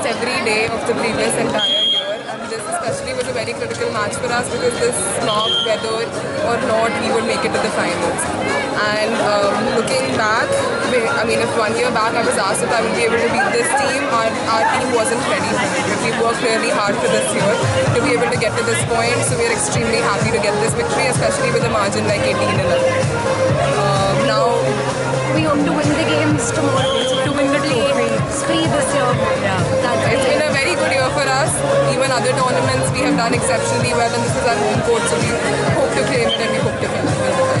every day of the previous entire year, and this especially was a very critical match for us because this marked whether or not we would make it to the finals. And looking back, I mean, if 1 year back I was asked if I would be able to beat this team, our team wasn't ready for it. But we worked really hard for this year to be able to get to this point, so we are extremely happy to get this victory, especially with a margin like 18-11. Now, We hope to win the games tomorrow to win the trophy this year. Yeah, it's been a very good year for us. Even other tournaments we have done exceptionally well, and this is our home court, so we hope to claim it and we hope to win the finals.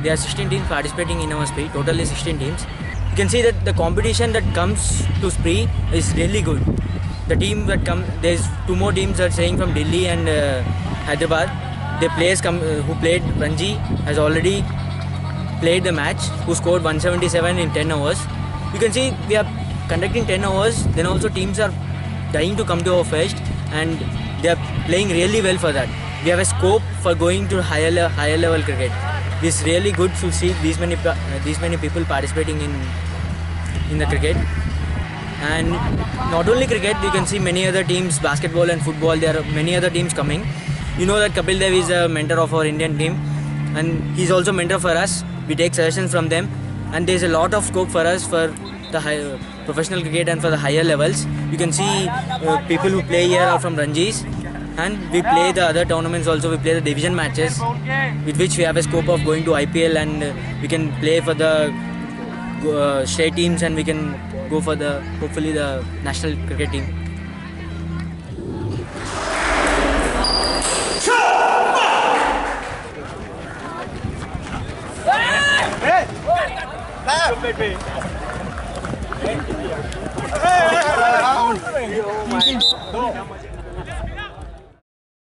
There are 16 teams participating in our spree, totally 16 teams. You can see that the competition that comes to spree is really good. The team that there's two more teams that are staying from Delhi and Hyderabad. The players who played Ranji has already played the match, who scored 177 in 10 hours. You can see we are conducting 10 hours, then also teams are dying to come to our fest, and they are playing really well for that. We have a scope for going to higher level cricket. It's really good to see these many people participating in the cricket. And not only cricket, you can see many other teams, basketball and football. There are many other teams coming. You know that Kapil Dev is a mentor of our Indian team, and he's also mentor for us. We take suggestions from them, and there's a lot of scope for us for the professional cricket and for the higher levels. You can see people who play here are from Ranjis, and we play the other tournaments also. We play the division matches, with which we have a scope of going to IPL, and we can play for the state teams, and we can go for hopefully the national cricket team. Hey!